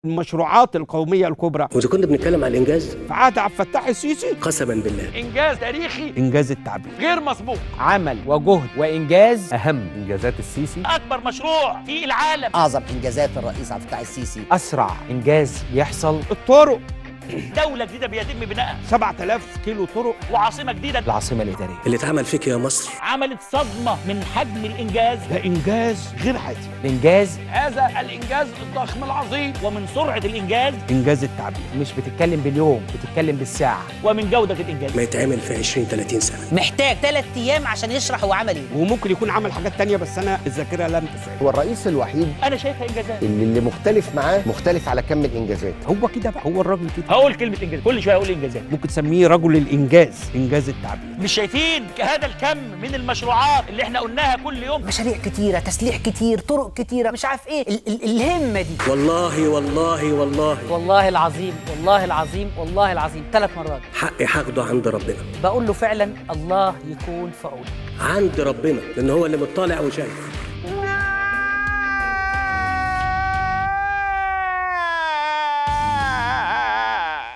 المشروعات القومية الكبرى. وإذا كنا بنتكلم على الإنجاز في عهد عبد الفتاح السيسي قسما بالله إنجاز تاريخي، إنجاز التعبير غير مسبوق، عمل وجهد وإنجاز أهم إنجازات السيسي، أكبر مشروع في العالم، أعظم إنجازات الرئيس عبد الفتاح السيسي، أسرع إنجاز يحصل، الطرق دولة جديدة بيتم بنائها، 7000 كيلو طرق، وعاصمة جديدة. العاصمة الإدارية اللي اتعمل فيك يا مصر عملت صدمة من حجم الإنجاز. ده إنجاز غير عادي. الإنجاز هذا الإنجاز الضخم العظيم، ومن سرعة الإنجاز، إنجاز التعبير. مش بتتكلم باليوم، بتتكلم بالساعة. ومن جودة الإنجاز. ما يتعمل في 20-30 سنة. محتاج 3 أيام عشان يشرح هو عمل إيه. وممكن يكون عمل حاجات تانية بس أنا الذاكرة لم تسعد. هو الرئيس الوحيد أنا شايفها إنجازات. اللي مختلف معاه مختلف على كم الإنجازات. هو كده بقى، هو الراجل كده. هقول كلمة إنجاز، كل شوية أقول إنجازات. ممكن تسميه رجل الإنجاز، إنجاز التعبير. مش شايفين هذا الكم من المشروعات اللي احنا قلناها كل يوم؟ مشاريع كتيرة، تسليح كتير، طرق كتيرة، مش عارف إيه الهمة دي. والله والله والله والله العظيم والله العظيم والله العظيم 3 مرات حقي هاخده عند ربنا، بقول له فعلا الله يكون في عونك. عند ربنا، لأن هو اللي مطلع وشايف.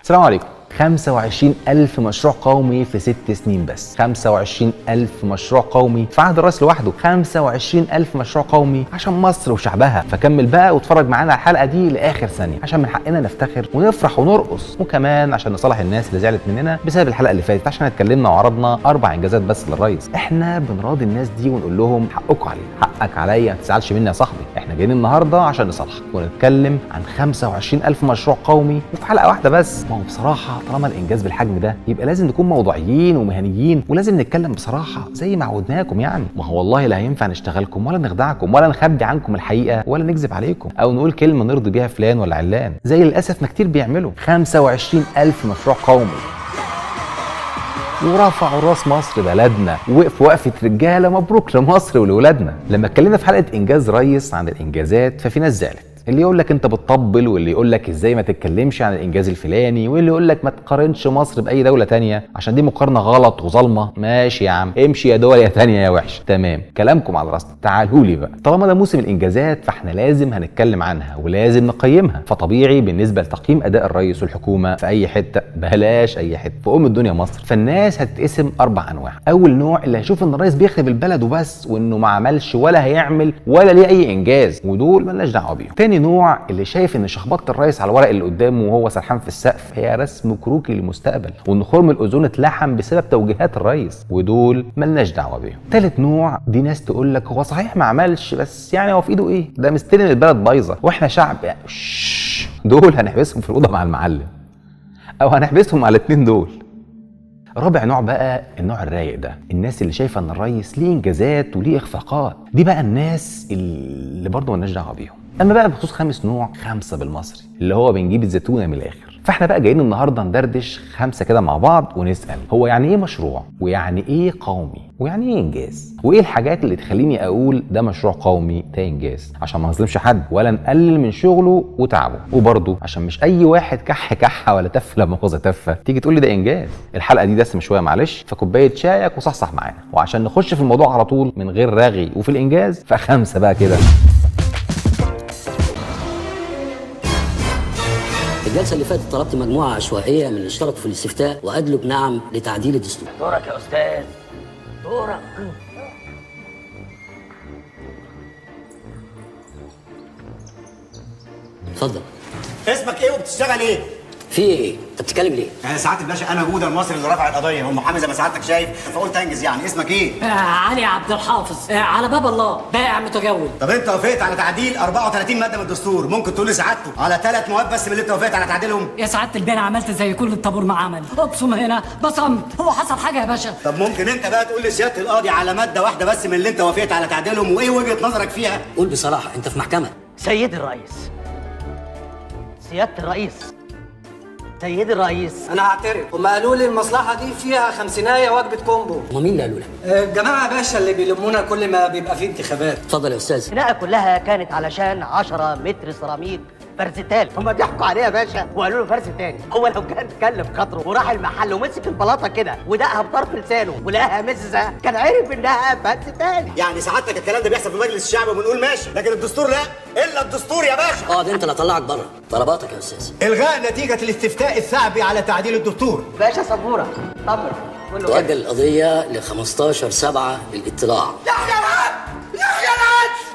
السلام عليكم. 25,000 مشروع قومي في 6 سنين بس. 25,000 مشروع قومي في عهد الرئيس لوحده. 25,000 مشروع قومي عشان مصر وشعبها. فكمل بقى واتفرج معانا على الحلقة دي لآخر ثانية عشان من حقنا نفتخر ونفرح ونرقص، وكمان عشان نصالح الناس اللي زعلت مننا بسبب الحلقة اللي فاتت عشان اتكلمنا وعرضنا 4 إنجازات بس للرئيس. احنا بنراضي الناس دي ونقول لهم حقكم علينا، حقك عليا، ما تزعلش مني يا صاحبي. احنا جايين النهارده عشان نصالحك ونتكلم عن 25,000 مشروع قومي وفي حلقة واحدة بس. ما هو بصراحة طالما الانجاز بالحجم ده يبقى لازم نكون موضوعيين ومهنيين، ولازم نتكلم بصراحه زي ما عودناكم. يعني ما هو والله لا هينفع نشتغلكم ولا نخدعكم ولا نخبي عنكم الحقيقه ولا نكذب عليكم او نقول كلمه نرضي بيها فلان ولا علان زي للاسف ما كتير بيعملوا. 25,000 مشروع قومي ورفعوا راس مصر بلدنا، ووقفوا وقفه رجاله. مبروك لمصر ولولادنا. لما اتكلمنا في حلقه انجاز ريس عن الانجازات ففي ناس زعلت، اللي يقول لك انت بتطبل، واللي يقول لك ازاي ما تتكلمش عن الانجاز الفلاني، واللي يقول لك ما تقارنش مصر باي دوله تانية عشان دي مقارنه غلط وظالمه. ماشي يا عم، امشي يا دول يا تانية يا وحش، تمام، كلامكم على راسنا. تعالوا لي بقى، طالما ده موسم الانجازات فاحنا لازم هنتكلم عنها ولازم نقيمها. فطبيعي بالنسبه لتقييم اداء الرئيس والحكومه في اي حته، بلاش اي حته، في الدنيا مصر، فالناس هتتقسم 4 انواع. اول نوع اللي هيشوف ان الرئيس بيخرب البلد وبس، وانه ما عملش ولا هيعمل ولا ليه اي انجاز، ودول مالناش دعوه بيهم. تاني نوع اللي شايف ان شخبطه الرئيس على الورق اللي قدامه وهو سرحان في السقف هي رسم كروكي للمستقبل، وان خرم الاوزون اتلحم بسبب توجيهات الرئيس، ودول مالناش دعوه بيهم. تالت نوع دي ناس تقول لك هو صحيح ما عملش بس يعني هو في ايده ايه، ده مستلم البلد بايظه واحنا شعب يعني. دول هنحبسهم في الاوضه مع المعلم او هنحبسهم على ال2 دول. رابع نوع بقى النوع الرايق ده، الناس اللي شايفه ان الرئيس ليه انجازات وليه اخفاقات. دي بقى الناس اللي برضه مالناش دعوه بيهم. اما بقى بخصوص 5 نوع، 5 بالمصري اللي هو بنجيب الزيتونه من الاخر. فاحنا بقى جايين النهارده ندردش 5 كده مع بعض ونسال هو يعني ايه مشروع، ويعني ايه قومي، ويعني ايه انجاز، وايه الحاجات اللي تخليني اقول ده مشروع قومي ده انجاز، عشان ما نظلمش حد ولا نقلل من شغله وتعبه، وبرضه عشان مش اي واحد كح كحه ولا تف لا مؤاخذه تفه تيجي تقول لي ده انجاز. الحلقه دي دسم شويه معلش، فكوبايه شايك وصحصح معانا. وعشان نخش في الموضوع على طول من غير رغي وفي الانجاز، ف5 بقى كده. الجلسة اللي فاتت طلبت مجموعة عشوائية من اللي اشتركوا في الاستفتاء وأدلوا بنعم لتعديل الدستور. دورك يا أستاذ، دورك. اتفضل. اسمك ايه وبتشتغل ايه؟ في ايه؟ انت بتتكلم ليه؟ سعاده الباشا انا جوده المصري اللي رفع القضيه، والمحامي زي ما سعادتك شايف، فقلت انجز يعني. اسمك ايه؟ علي عبد الحافظ، على باب الله، بائع متجول. طب انت وافقت على تعديل 34 ماده من الدستور، ممكن تقول لي سعادته على 3 مواد بس من اللي انت وافقت على تعديلهم؟ يا سعاده البيه عملت زي كل الطابور ما عمل، ابصم هنا بصمت، هو حصل حاجه يا باشا؟ طب ممكن انت بقى تقول لي سياده القاضي على ماده واحده بس من اللي انت وافقت على تعديلهم، وايه وجهه نظرك فيها؟ قول بصراحه، انت في محكمه. سيد الرئيس، سيادة الرئيس، سيد الرئيس، انا هعترف. هم قالوا لي المصلحه دي فيها 50 وجبه كومبو. هم مين اللي قالوا لك؟ الجماعه يا باشا اللي بيلمونا كل ما بيبقى فيه انتخابات. اتفضل يا استاذ. الخناقة كلها كانت علشان 10 متر سيراميك فرزتال. هم ضحكوا عليه يا باشا وقالوا له فرز تاني. هو لو كان اتكلم خاطره وراح المحل ومسك البلاطه كده ودقها بطرف لسانه ولقاها مززه كان عرف انها فرز تاني. يعني سعادتك الكلام ده بيحصل في مجلس الشعب وبنقول ماشي، لكن الدستور لا، الا الدستور يا باشا. اقعد انت اللي اطلعك بره. طلباتك يا استاذ. الغاء نتيجه الاستفتاء الشعبي على تعديل الدستور. باشا سبوره طمن. تؤجل القضيه ل 15/7 للاطلاع.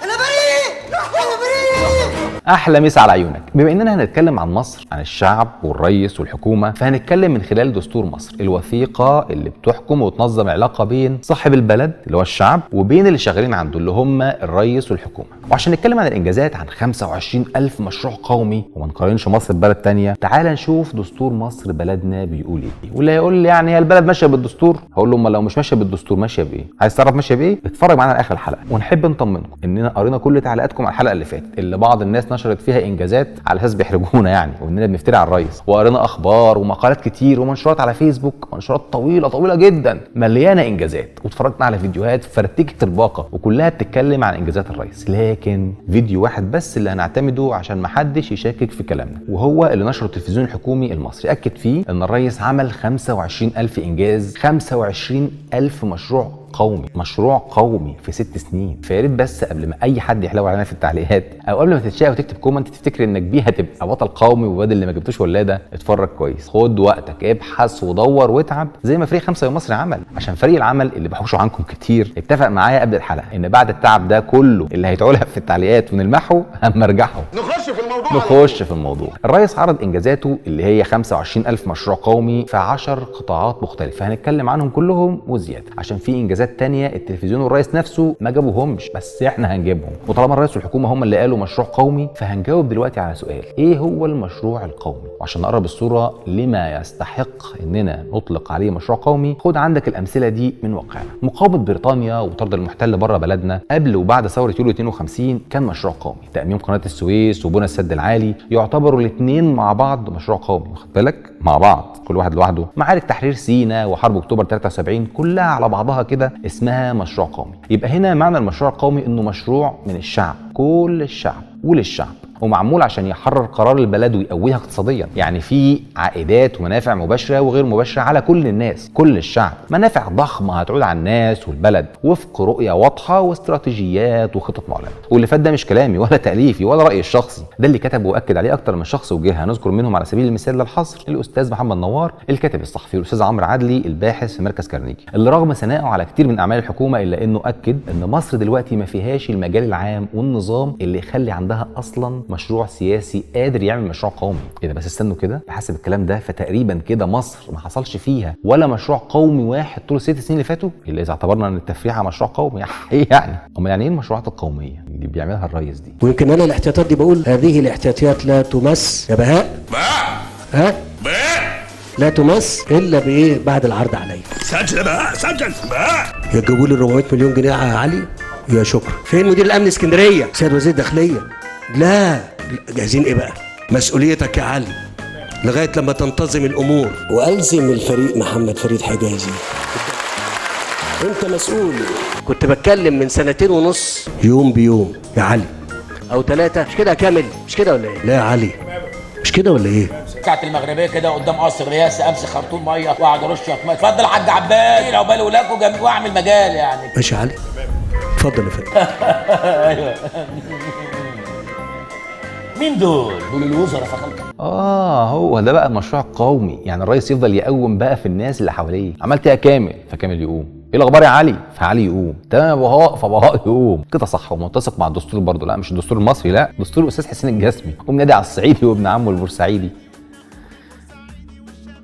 انا بريء انا بريء. احلى مسا على عيونك. بما اننا هنتكلم عن مصر، عن الشعب والرئيس والحكومه، فهنتكلم من خلال دستور مصر، الوثيقه اللي بتحكم وتنظم العلاقه بين صاحب البلد اللي هو الشعب وبين اللي شغالين عنده اللي هم الرئيس والحكومه. وعشان نتكلم عن الانجازات، عن 25,000 مشروع قومي وما نقارنش مصر ببلد تانية، تعال نشوف دستور مصر بلدنا بيقول ايه. واللي هيقول لي يعني هي البلد ماشيه بالدستور، هقول له امال لو مش ماشيه بالدستور ماشيه بايه؟ عايز تعرف ماشيه بايه؟ اتفرج معانا لاخر الحلقه. ونحب نطمنكم اننا قرينا كل تعليقاتكم على الحلقه اللي فاتت اللي بعض الناس نشرت فيها انجازات على اساس بيحرجونا يعني، واننا بنفتري على الرئيس. وقرينا اخبار ومقالات كتير ومنشورات على فيسبوك، منشورات طويله جدا مليانه انجازات، واتفرجنا على فيديوهات فرتكت الباقه وكلها بتتكلم عن انجازات الرئيس. لكن فيديو واحد بس اللي هنعتمده عشان محدش يشكك في كلامنا، وهو اللي نشره التلفزيون الحكومي المصري، اكد فيه ان الرئيس عمل 25,000 انجاز، 25,000 مشروع قومي، مشروع قومي في 6 سنين. فيا ريت بس قبل ما اي حد يحلو علينا في التعليقات او قبل ما تتشائم وتكتب كومنت تفتكر انك بيه هتبقى بطل قومي وبدل اللي ما جبتوش ولاده. اتفرج كويس، خد وقتك، ابحث ودور واتعب زي ما فريق 5 مصري عمل. عشان فريق العمل اللي بحوشه عنكم كتير اتفق معايا قبل الحلقه ان بعد التعب ده كله اللي هيتعولها في التعليقات ونلمحه اما ارجعه نخش في الموضوع. الرئيس عرض انجازاته اللي هي 25,000 مشروع قومي في 10 قطاعات مختلفه، هنتكلم عنهم كلهم وزياده عشان في انجازات تانية التلفزيون والرئيس نفسه ما جابوهمش، بس احنا هنجيبهم. وطالما الرئيس والحكومه هم اللي قالوا مشروع قومي، فهنجاوب دلوقتي على سؤال: ايه هو المشروع القومي؟ وعشان نقرب الصوره لما يستحق اننا نطلق عليه مشروع قومي، خد عندك الامثله دي من واقعنا. مقاومه بريطانيا وطرد المحتل بره بلدنا قبل وبعد ثوره يوليو 52 كان مشروع قومي. تاميم قناه السويس وبنى السد العالي يعتبروا الاثنين مع بعض مشروع قومي، واخد بالك؟ مع بعض، كل واحد لوحده. معارك تحرير سيناء وحرب اكتوبر 73 كلها على بعضها كده اسمها مشروع قومي. يبقى هنا معنى المشروع القومي انه مشروع من الشعب، كل الشعب وللشعب، ومعمول عشان يحرر قرار البلد ويقويها اقتصاديا. يعني في عائدات ومنافع مباشره وغير مباشره على كل الناس، كل الشعب، منافع ضخمه هتعود على الناس والبلد وفق رؤيه واضحه واستراتيجيات وخطط معلنه. واللي فات ده مش كلامي ولا تاليفي ولا رايي الشخصي، ده اللي كتب واكد عليه اكتر من شخص وجهه. هنذكر منهم على سبيل المثال للحصر الاستاذ محمد نوار الكاتب الصحفي، والاستاذ عمرو عدلي الباحث في مركز كارنيجي، اللي رغم ثنائه على كتير من اعمال الحكومه الا انه اكد ان مصر دلوقتي ما فيهاش المجال العام والنظام اللي يخلي عندها اصلا مشروع سياسي قادر يعمل مشروع قومي. ايه ده؟ بس استنوا كده، بحسب الكلام ده فتقريبا كده مصر ما حصلش فيها ولا مشروع قومي واحد طول ال6 سنين اللي فاتوا، الا اذا اعتبرنا ان التفريحه مشروع قومي. ايه يعني؟ امال يعني ايه المشروعات القوميه اللي بيعملها الرئيس دي؟ ويمكن انا الاحتياطات دي بقول هذه الاحتياطات لا تمس يا بهاء ها لا تمس الا بايه؟ بعد العرض عليا. سجل بقى، سجل بقى. يجيبوا لي 400 مليون جنيه يا علي يا شكرا. فين مدير الامن اسكندريه؟ سيد وزير الداخليه. لا جاهزين ايه بقى؟ مسؤوليتك يا علي لغايه لما تنتظم الامور والزم الفريق محمد فريد حجازي. انت مسؤول. كنت بتكلم من 2.5 سنين يوم بيوم يا علي او 3، مش كده كامل؟ مش كده ولا ايه؟ لا يا علي مش كده ولا ايه؟ ساعة المغربية كده قدام قصر الرئاسة امسك خرطوم ميه واقعد ارش ميه. اتفضل يا حاج عباد، لو بالي ولاكوا جنبي واعمل مجال يعني. ماشي يا علي، اتفضل يا فندم. ايوه. مين دول؟ دول الوزراء فخلك. هو ده بقى المشروع القومي. يعني الرئيس يفضل يقوم بقى في الناس اللي حواليه. عملت ايه يا كامل؟ فكامل يقوم. ايه الاخبار يا علي؟ فعلي يقوم. تمام يا بهاء؟ فبهاء يقوم. كده صح ومتسق مع الدستور برضه. لا مش الدستور المصري، لا دستور الاستاذ حسين الجسمي، قوم نادي على الصعيدي وابن عمه البورسعيدي.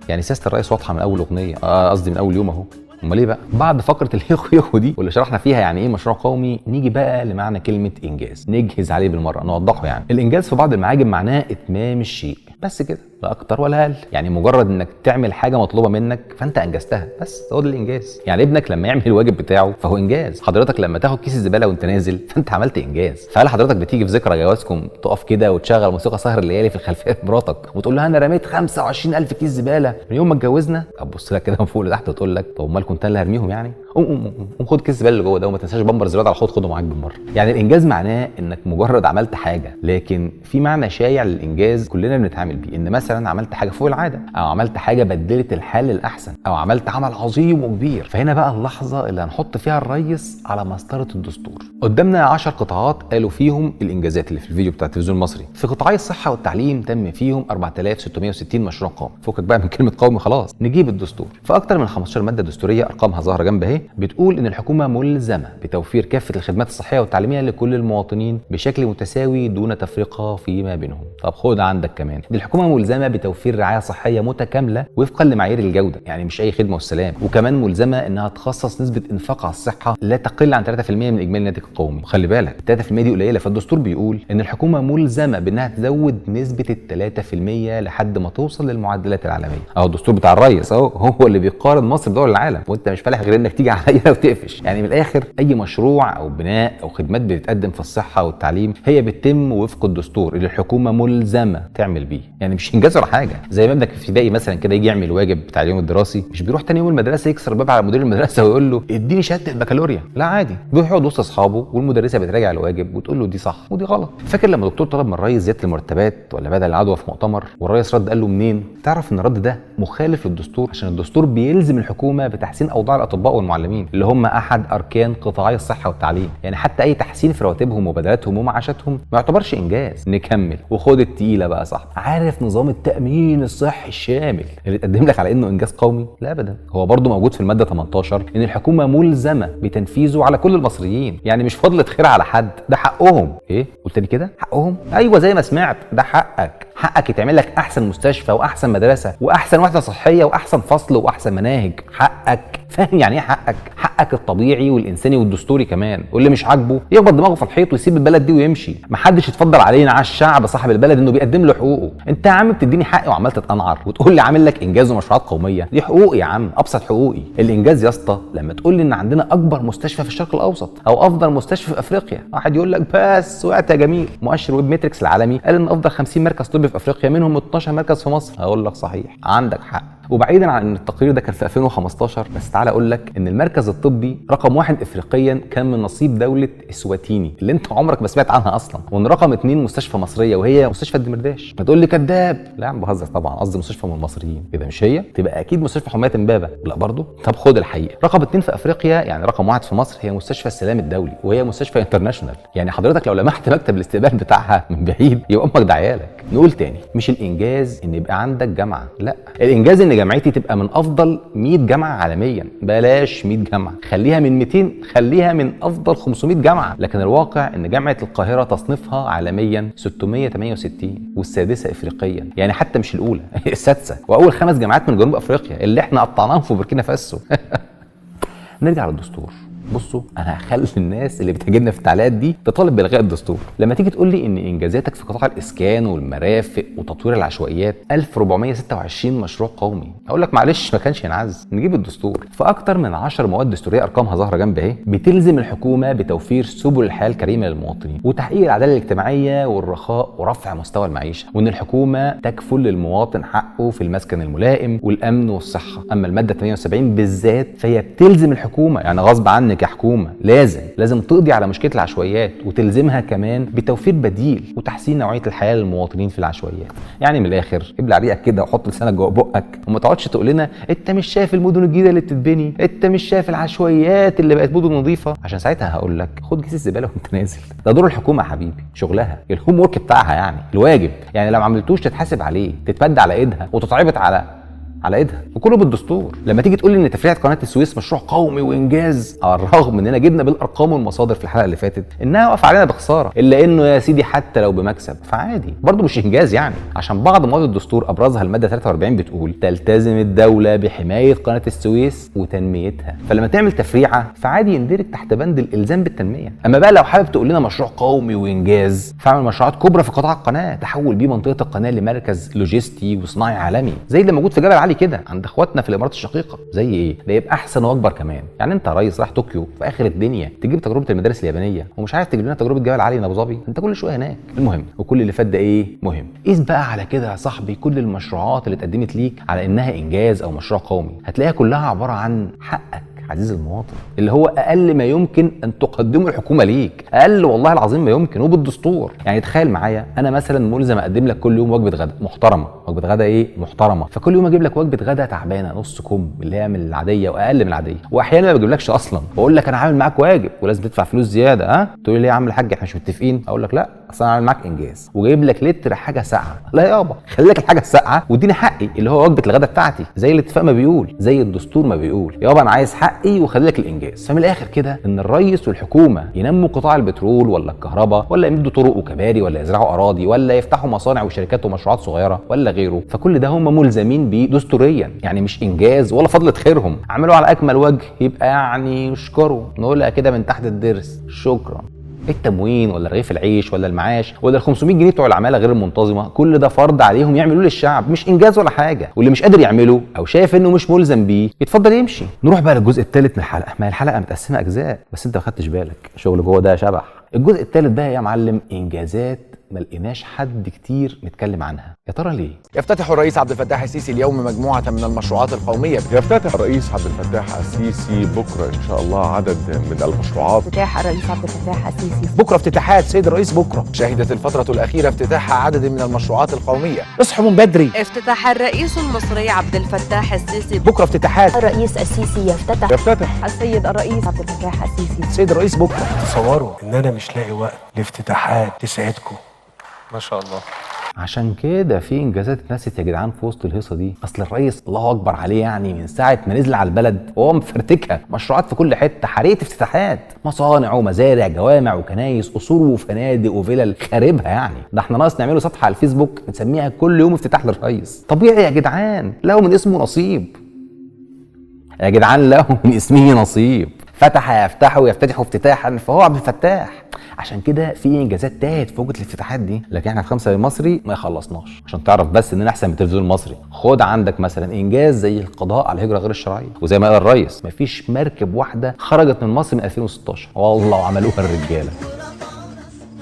يعني سياسه الرئيس واضحه من اول اغنيه، قصدي من اول يوم اهو. امال ايه بقى؟ بعد فقره اليخو دي واللي شرحنا فيها يعني ايه مشروع قومي، نيجي بقى لمعنى كلمه انجاز، نجهز عليه بالمره، نوضحه. يعني الانجاز في بعض المعاجم معناه اتمام الشيء، بس كده، لا اكتر ولا اقل. يعني مجرد انك تعمل حاجه مطلوبه منك فانت انجزتها، بس هو ده الانجاز. يعني ابنك لما يعمل الواجب بتاعه فهو انجاز. حضرتك لما تاخد كيس الزباله وانت نازل فانت عملت انجاز. فهل حضرتك بتيجي في ذكرى جوازكم تقف كده وتشغل موسيقى سهر الليالي في الخلفيه مراتك وتقول لها انا رميت 25,000 كيس زباله من يوم ما اتجوزنا؟ ابص لك كده من فوق لتحت وتقول لك طب امال كنت انا اللي هرميهم يعني؟ قوم خد كيس الزباله اللي جوه ده، وما تنساش بامبر زياده على الحوض خده معاك بالمره. يعني الانجاز معناه انك مجرد عملت حاجه، لكن في معنى شايع للانجاز كلنا بنتعامل بيه، ان مثلا عملت حاجه فوق العاده، او عملت حاجه بدلت الحال للاحسن، او عملت عمل عظيم وكبير. فهنا بقى اللحظه اللي هنحط فيها الريس على مسطره الدستور. قدامنا 10 قطاعات قالوا فيهم الانجازات اللي في الفيديو بتاع التلفزيون المصري. في قطاعي الصحه والتعليم تم فيهم 4660 مشروع قومي. فكك بقى من كلمه قومي خلاص، نجيب الدستور. في اكتر من 15 ماده دستوريه ارقامها ظاهره جنب اهي بتقول ان الحكومه ملزمه بتوفير كافه الخدمات الصحيه والتعليميه لكل المواطنين بشكل متساوي دون تفرقه فيما بينهم. طب خد عندك كمان، دي الحكومه ملزمه بتوفير رعايه صحيه متكامله وفقا لمعايير الجوده، يعني مش اي خدمه والسلام. وكمان ملزمه انها تخصص نسبه انفاق على الصحه لا تقل عن 3% من اجمالي الناتج القومي. وخلي بالك 3% دي قليله، فالدستور بيقول ان الحكومه ملزمه بانها تزود نسبه ال 3% لحد ما توصل للمعدلات العالميه. اهو الدستور بتاع الريس اهو هو اللي بيقارن مصر بدول العالم، وانت مش فالح غير انك تيجي عليا وتقفش. يعني من الاخر اي مشروع او بناء او خدمات بتتقدم في الصحه والتعليم هي بتتم وفق الدستور اللي الحكومه ملزمه تعمل بيه، يعني مش انجاز ولا حاجه. زي ما ابنك في ابتدائي مثلا كده يجي يعمل واجب بتاع اليوم الدراسي، مش بيروح تاني يوم المدرسه يكسر الباب على مدير المدرسه ويقول له اديني شهاده البكالوريا، لا عادي، بيروح يقعد وسط اصحابه والمدرسه بتراجع الواجب وتقول له دي صح ودي غلط. فاكر لما الدكتور طلب من الرئيس زياده المرتبات ولا بدل العدوى في مؤتمر والرئيس رد قال له منين؟ تعرف ان الرد ده مخالف للدستور، عشان الدستور بيلزم الحكومه بتحسين اوضاع الاطباء والمعلمين اللي هم احد اركان قطاعي الصحه والتعليم. يعني حتى اي تحسين في رواتبهم وبدلاتهم ومعاشاتهم ما يعتبرش انجاز. نكمل وخد التقيله بقى صح. عارف نظام التامين الصحي الشامل اللي اتقدم لك على انه انجاز قومي؟ لا ابدا، هو برضه موجود في الماده 18 ان الحكومه ملزمه بتنفيذه على كل المصريين، يعني مش فضلة خير على حد، ده حقهم. ايه قلت لي كده؟ حقهم؟ ايوه زي ما سمعت، ده حقك يتعمل لك احسن مستشفى واحسن مدرسه واحسن وحده صحيه واحسن فصل واحسن مناهج. حقك، فاهم يعني ايه حقك؟ حقك الطبيعي والانساني والدستوري كمان. واللي مش عاجبه يخبط دماغه في الحيط ويسيب البلد دي ويمشي. محدش يتفضل علينا على الشعب صاحب البلد انه بيقدم له حقوقه. انت يا عم بتديني حقي وعمال تتقنعر وتقول لي عامل لك انجاز ومشروعات قوميه، دي حقوقي يا عم، ابسط حقوقي. الانجاز يا اسطى لما تقول لي ان عندنا اكبر مستشفى في الشرق الاوسط او افضل مستشفى في افريقيا، واحد يقول لك بس وقت يا جميل، مؤشر ويب ماتريكس العالمي قال ان افضل 50 مركز طبي في افريقيا منهم 12 مركز في مصر، هقول لك صحيح عندك حق. وبعيدا عن ان التقرير ده كان في 2015، بس تعالى اقول لك ان المركز الطبي رقم 1 افريقيا كان من نصيب دوله اسواتيني اللي انت عمرك ما سمعت عنها اصلا، وان رقم 2 مستشفى مصريه وهي مستشفى الدمرداش. ما تقول لي كذاب، لا يا عم بهزر طبعا، قصدي مستشفى من المصريين. كده مش هي، تبقى اكيد مستشفى حمايه امبابه. لا برضه. طب خد الحقيقه، رقم 2 في افريقيا يعني رقم 1 في مصر هي مستشفى السلام الدولي، وهي مستشفى انترناشونال. يعني حضرتك لو لمحت مكتب الاستقبال بتاعها من بعيد يبقى امك دعيالك. نقول تاني، مش الانجاز ان يبقى عندك جامعه، لا، الانجاز ان جامعتي تبقى من افضل 100 جامعه عالميا، بلاش 100 جامعه، خليها من 200، خليها من افضل 500 جامعه. لكن الواقع ان جامعه القاهره تصنيفها عالميا 668 والسادسه افريقيا، يعني حتى مش الاولى السادسه، واول 5 جامعات من جنوب افريقيا اللي احنا قطعناهم في بوركينا فاسو. نرجع للدستور. بصوا انا هخلي الناس اللي بتهاجمنا في التعليقات دي تطالب بالغاء الدستور. لما تيجي تقول لي ان انجازاتك في قطاع الاسكان والمرافق وتطوير العشوائيات 1426 مشروع قومي، اقول لك معلش ما كانش ينعز، نجيب الدستور. في اكتر من 10 مواد دستوريه ارقامها ظاهره جنب اهي بتلزم الحكومه بتوفير سبل الحياه الكريمه للمواطنين وتحقيق العداله الاجتماعيه والرخاء ورفع مستوى المعيشه، وان الحكومه تكفل للمواطن حقه في المسكن الملائم والامن والصحه. اما الماده 78 بالذات فهي بتلزم الحكومه، يعني غصب عنك كحكومه لازم تقضي على مشكله العشوائيات، وتلزمها كمان بتوفير بديل وتحسين نوعيه الحياه للمواطنين في العشوائيات. يعني من الاخر ابلع ريقك كده وحط لسانك جوه بقك وما تقعدش تقول لنا انت مش شايف المدن الجديده اللي بتتبني، انت مش شايف العشوائيات اللي بقت مدن نظيفه، عشان ساعتها هقول لك خد كيس الزباله وانت نازل. ده دور الحكومه يا حبيبي، شغلها، الهوم ورك بتاعها، يعني الواجب، يعني لو ما عملتوش تتحاسب عليه، تتمد على ايدها وتتعبط على ايدها، وكله بالدستور. لما تيجي تقول لي ان تفريعه قناه السويس مشروع قومي وانجاز، على الرغم اننا جبنا بالارقام والمصادر في الحلقه اللي فاتت انها واقفه علينا بخساره، الا انه يا سيدي حتى لو بمكسب فعادي برضه مش انجاز يعني، عشان بعض مواد الدستور ابرزها الماده 43 بتقول تلتزم الدوله بحمايه قناه السويس وتنميتها. فلما تعمل تفريعه فعادي يندرج تحت بند الالزام بالتنميه. اما بقى لو حابب تقول لنا مشروع قومي وانجاز فاعمل مشروعات كبرى في قطاع القناه، تحول بيه منطقه القناه لمركز لوجستي وصناعي عالمي زي اللي موجود في جبل علي كده عند اخواتنا في الامارات الشقيقه. زي ايه؟ ده يبقى احسن واكبر كمان. يعني انت يا ريس رايح طوكيو في اخر الدنيا تجيب تجربه المدارس اليابانيه ومش عايز تجيب لنا تجربه جبل علي من ابو ظبي؟ انت كل شويه هناك. المهم، وكل اللي فات ده ايه؟ مهم. قيس بقى على كده يا صاحبي كل المشروعات اللي اتقدمت ليك على انها انجاز او مشروع قومي، هتلاقيها كلها عباره عن حقك عزيز المواطن، اللي هو اقل ما يمكن ان تقدمه الحكومه ليك، اقل والله العظيم ما يمكن وبالدستور. يعني تخيل معايا انا مثلا ملزم اقدم لك كل يوم وجبه غدا محترمه، وجبه غدا ايه محترمه، فكل يوم اجيب لك وجبه غدا تعبانه نص كم اللي هي من العاديه واقل من العاديه، واحيانا ما بجيبلكش اصلا، واقول لك انا عامل معاك واجب ولازم تدفع فلوس زياده. تقول لي ليه يا عم الحاج احنا مش متفقين؟ اقول لك لا اصل انا عامل معاك انجاز وجايب لك لتر حاجه ساقعه. لا يابا خلي لك الحاجه الساقعه واديني حقي اللي هو وجبه الغدا بتاعتي، زي الاتفاق ما بيقول، زي الدستور ما بيقول. يابا انا عايز حقي وخلي لك الانجاز. فمن الاخر كده ان الرئيس والحكومه ينموا قطاع البترول ولا الكهرباء ولا يمدوا طرق وكباري ولا يزرعوا اراضي ولا يفتحوا مصانع وشركات ومشروعات صغيره ولا غيره، فكل ده هم ملزمين بيه دستوريا، يعني مش انجاز ولا فضلة خيرهم. عملوا على اكمل وجه يبقى يعني يشكروا، نقولها كده من تحت الضرس شكرا. التموين ولا رغيف العيش ولا المعاش ولا ال 500 جنيه بتوع العماله غير المنتظمه، كل ده فرض عليهم يعملوه للشعب، مش انجاز ولا حاجه. واللي مش قادر يعمله او شايف انه مش ملزم بيه يتفضل يمشي. نروح بقى للجزء الثالث من الحلقه. ما هي الحلقه متقسمه اجزاء بس انت ما خدتش بالك، الشغل جوه ده شبح. الجزء الثالث بقى يا معلم انجازات ما لقيناش حد كتير متكلم عنها، يا ترى ليه؟ يفتتح الرئيس عبد الفتاح السيسي اليوم مجموعة من المشروعات القومية. يفتتح الرئيس عبد الفتاح السيسي بكرة إن شاء الله عدد من المشروعات. افتتاح الرئيس عبد الفتاح السيسي بكرة افتتاحات سيد الرئيس بكرة. شهدت الفترة الأخيرة افتتاح عدد من المشروعات القومية. اصحوا من بدري. افتتح الرئيس المصري عبد الفتاح السيسي بكرة افتتاحات. الرئيس السيسي يفتتح السيد الرئيس عبد الفتاح السيسي سيد الرئيس بكرة. تصوروا ان انا مش لاقي وقت لافتتاحات تسعدكم ما شاء الله. عشان كده في انجازات اتنست يا جدعان في وسط الهيصه دي. اصل الرئيس الله اكبر عليه يعني من ساعه ما نزل على البلد وهو مفرتكها، مشروعات في كل حته، حريه افتتاحات، مصانع ومزارع، جوامع وكنايس، قصور وفنادق وفلل خاربها. يعني ده احنا ناقص نعمله صفحه على الفيسبوك نسميها كل يوم افتتاح للرئيس. طبيعي يا جدعان، له من اسمه نصيب يا جدعان، له من اسمه نصيب. فتح يفتح ويفتتح افتتاحا فهو عبد الفتاح. عشان كده في انجازات تاهت في وجهه الافتتاحات دي، لكن احنا في 5 المصري ما يخلصناش. عشان تعرف بس اننا احسن من التلفزيون المصري، خد عندك مثلا انجاز زي القضاء على الهجره غير الشرعيه، وزي ما قال الرئيس مفيش مركب واحده خرجت من مصر من 2016 والله وعملوها الرجاله.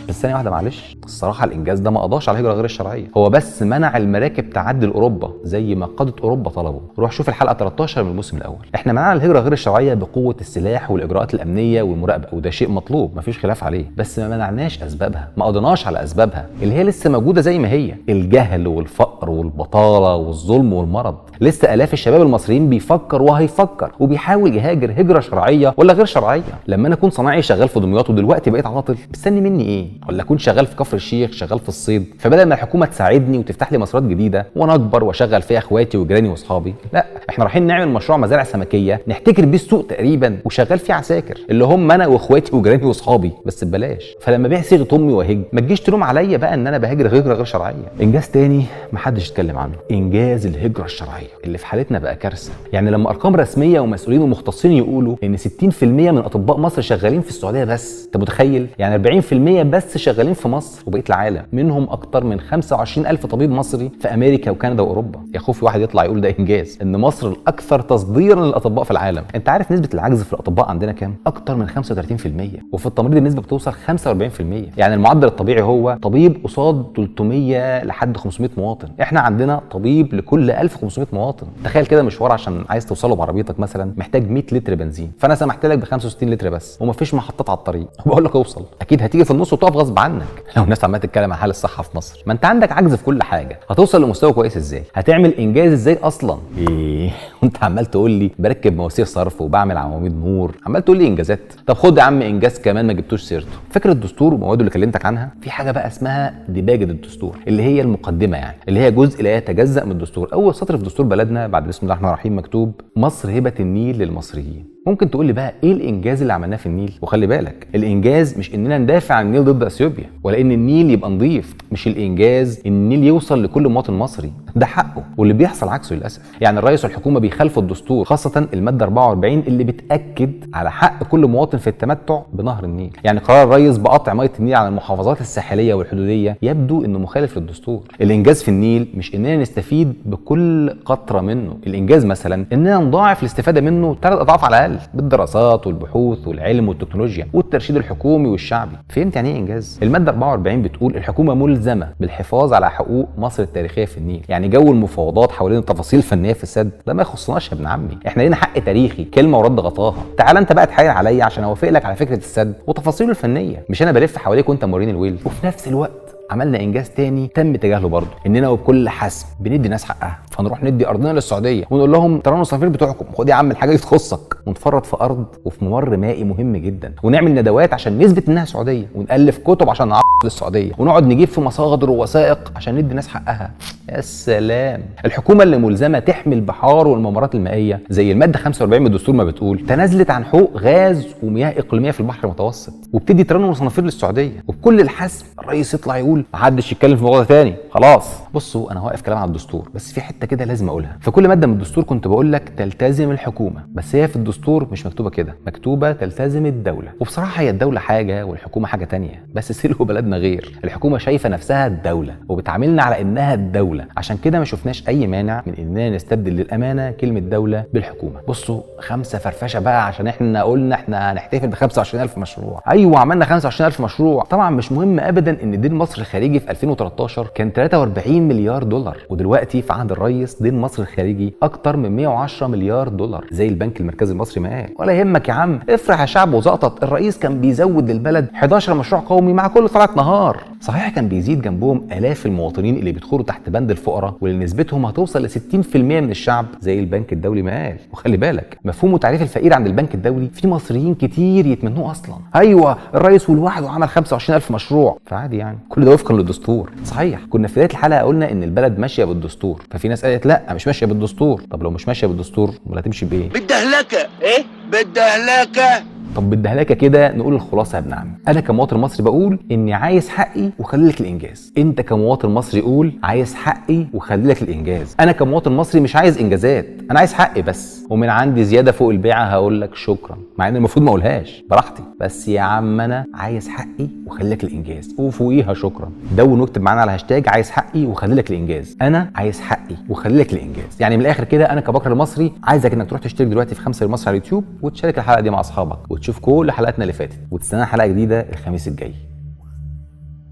بس ثانيه واحده معلش، الصراحه الانجاز ده ما قضاش على الهجره غير الشرعيه، هو بس منع المراكب تعدي لاوروبا زي ما قاده اوروبا طلبوا. روح شوف الحلقه 13 من الموسم الاول. احنا منعنا الهجره غير الشرعيه بقوه السلاح والاجراءات الامنيه والمراقبه، وده شيء مطلوب مفيش خلاف عليه، بس ما منعناش اسبابها، ما قضيناش على اسبابها اللي هي لسه موجوده زي ما هي، الجهل والفقر والبطاله والظلم والمرض. لسه الاف الشباب المصريين بيفكر وهيفكر وبيحاول يهاجر هجره شرعيه ولا غير شرعيه. لما انا اكون صناعي شغال في دمياط ودلوقتي بقيت عاطل، مستني مني ايه؟ ولا اكون شغال في كفر الشيخ شغال في الصيد، فبدل ما الحكومه تساعدني وتفتح لي مسارات جديده وانا اكبر واشغل فيها اخواتي وجيراني واصحابي، لا احنا رايحين نعمل مشروع مزارع سمكيه نحتكر بيه السوق تقريبا وشغال فيه عساكر اللي هم انا واخواتي وجيراني واصحابي بس ببلاش. فلما بيع صيغه امي واهج ما تجيش تلوم عليا بقى ان انا بهاجر هجره غير شرعيه. انجاز تاني محدش يتكلم عنه، انجاز الهجره الشرعيه اللي في حالتنا بقى كارثه. يعني لما ارقام رسميه ومسؤولين ومختصين يقولوا ان 60% من اطباء مصر شغالين في السعوديه بس، انت متخيل؟ يعني 40% بس شغالين في مصر وبقيه العالم، منهم اكتر من 25,000 طبيب مصري في امريكا وكندا واوروبا. يا خوفي واحد يطلع يقول ده انجاز ان مصر الاكثر تصديرا للاطباء في العالم. انت عارف نسبه العجز في الاطباء عندنا كام؟ اكتر من 35%، وفي التمريض النسبه بتوصل 45%. يعني المعدل الطبيعي هو طبيب قصاد 300 لحد 500 مواطن، احنا عندنا طبيب لكل 1500 مواطن. تخيل كده مشوار عشان عايز توصله بعربيتك مثلا محتاج 100 لتر بنزين، فانا سمحت لك ب 65 لتر بس ومفيش محطات على الطريق، وبقول لك اوصل، اكيد هتيجي في النص وتقف غصب عنك. لو الناس عماله تتكلم عن حال الصحه في مصر، ما انت عندك عجز في كل حاجه، هتوصل لمستوى كويس ازاي؟ هتعمل انجاز ازاي اصلا؟ ايه وانت عمال تقول لي بركب مواسير صرف وبعمل عواميد نور، عمال تقول لي انجازات. طب خد يا عم انجاز كمان ما جبتوش سيرته، فكره الدستور ومواده اللي كلمتك عنها. في حاجه بقى اسمها ديباجه الدستور اللي هي المقدمه، يعني اللي هي جزء لا يتجزأ من الدستور. اول سطر في دستور بلدنا بعد بسم الله الرحمن الرحيم مكتوب مصر هبه النيل للمصريين. ممكن تقول لي بقى ايه الانجاز اللي عملناه في النيل؟ وخلي بالك الانجاز مش اننا ندافع عن النيل ضد اثيوبيا ولا ان النيل يبقى نظيف، مش الانجاز ان النيل يوصل لكل مواطن مصري، ده حقه واللي بيحصل عكسه للاسف. يعني الرئيس والحكومه بيخالفوا الدستور، خاصه الماده 44 اللي بتاكد على حق كل مواطن في التمتع بنهر النيل. يعني قرار الرئيس بقطع ميه النيل على المحافظات الساحليه والحدوديه يبدو انه مخالف للدستور. الانجاز في النيل مش اننا نستفيد بكل قطره منه، الانجاز مثلا اننا نضاعف الاستفاده منه 3 اضعاف على الاقل بالدراسات والبحوث والعلم والتكنولوجيا والترشيد الحكومي والشعبي. فهمت يعني ايه انجاز؟ الماده 44 بتقول الحكومه ملزمه بالحفاظ على حقوق مصر التاريخيه في النيل. يعني جو المفاوضات حوالين التفاصيل الفنيه في السد ده ما يخص يخصناش يا ابن عمي، احنا لينا حق تاريخي، كلمه ورد غطاها. تعال انت بقى تحايل عليا عشان اوافق لك على فكره السد وتفاصيله الفنيه، مش انا بلف حواليك وانت موريني الويل. وفي نفس الوقت عملنا انجاز تاني تم تجاهله برضه، اننا وبكل حسم بندي ناس حقها، فنروح ندي ارضنا للسعوديه ونقول لهم ترى الصنافير بتوعكم، خد يا عم الحاجه دي تخصك، ونفرط في ارض وفي ممر مائي مهم جدا، ونعمل ندوات عشان نثبت انها سعوديه، ونالف كتب عشان نعرف للسعوديه، ونقعد نجيب في مصادر ووثائق عشان ندي ناس حقها. يا سلام. الحكومه اللي ملزمه تحمي البحار والممرات المائيه زي الماده 45 من الدستور ما بتقول، تنازلت عن حقوق غاز ومياه اقليميه في البحر المتوسط، وبتدي ترنم وصنافير للسعوديه، وبكل الحسم الرئيس يطلع يقول محدش يتكلم في الموضوع ده تاني خلاص. بصوا انا واقف كلام على الدستور، بس في حته كده لازم اقولها. في كل ماده من الدستور كنت بقول لك تلتزم الحكومه، بس هي في الدستور مش مكتوبه كده، مكتوبه تلتزم الدوله. وبصراحه هي الدوله حاجه والحكومه حاجه تانية، بس سلو بلدنا غير. الحكومه شايفه نفسها الدوله وبتعاملنا على انها الدوله، عشان كده ما شفناش اي مانع من اننا نستبدل للامانه كلمه دوله بالحكومه. بصوا 5 فرفشه بقى، عشان احنا قلنا احنا هنحتفل ب 25000 مشروع. ايوه عملنا 25000 مشروع. طبعا مش مهم ابدا ان دين مصر الخارجي في 2013 كان 43 مليار دولار، ودلوقتي في عهد الرئيس دين مصر الخارجي اكتر من 110 مليار دولار زي البنك المركزي المصري ما قال. ولا يهمك يا عم، افرح يا شعب وزقطط. الرئيس كان بيزود للبلد 11 مشروع قومي مع كل طلعت نهار. صحيح كان بيزيد جنبهم الاف المواطنين اللي بيدخلوا تحت بند الفقراء واللي نسبتهم هتوصل ل 60% من الشعب زي البنك الدولي ما قال. وخلي بالك مفهوم وتعريف الفقير عند البنك الدولي في مصريين كتير يتمنوه اصلا. ايوه الرئيس والواحد وعمل 25000 مشروع، فعادي يعني، كل ده وفقا للدستور. صحيح كنا في بدايه الحلقه قلنا ان البلد ماشيه بالدستور، ففي ناس قالت لا مش ماشيه بالدستور. طب لو مش ماشيه بالدستور امال هتمشي بايه؟ بالدهلكه. ايه بالدهلكه؟ طب بالدهلكه كده نقول الخلاصه يا ابن عمي. انا كمواطن مصري بقول اني عايز حقي وخلي لك الانجاز. انت كمواطن مصري قول عايز حقي وخلي لك الانجاز. انا كمواطن مصري مش عايز انجازات، انا عايز حقي بس، ومن عندي زياده فوق البيعه هقول لك شكرا، مع ان المفروض ما اقولهاش براحتي، بس يا عم انا عايز حقي وخلي لك الانجاز، وفوقيها شكرا. دون واكتب معانا على هاشتاج عايز حقي وخلي لك الانجاز. انا عايز حقي وخلي لك الانجاز. يعني من الاخر كده انا كبكر المصري عايزك انك تروح تشترك دلوقتي في 5 المصري على اليوتيوب وتشارك الحلقه دي مع اصحابك وتشوف كل حلقاتنا اللي فاتت، وتستنى حلقه جديده الخميس الجاي.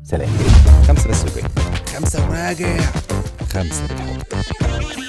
سلام. 5 بس وجاي، 5 وراجع، 5 بالحب.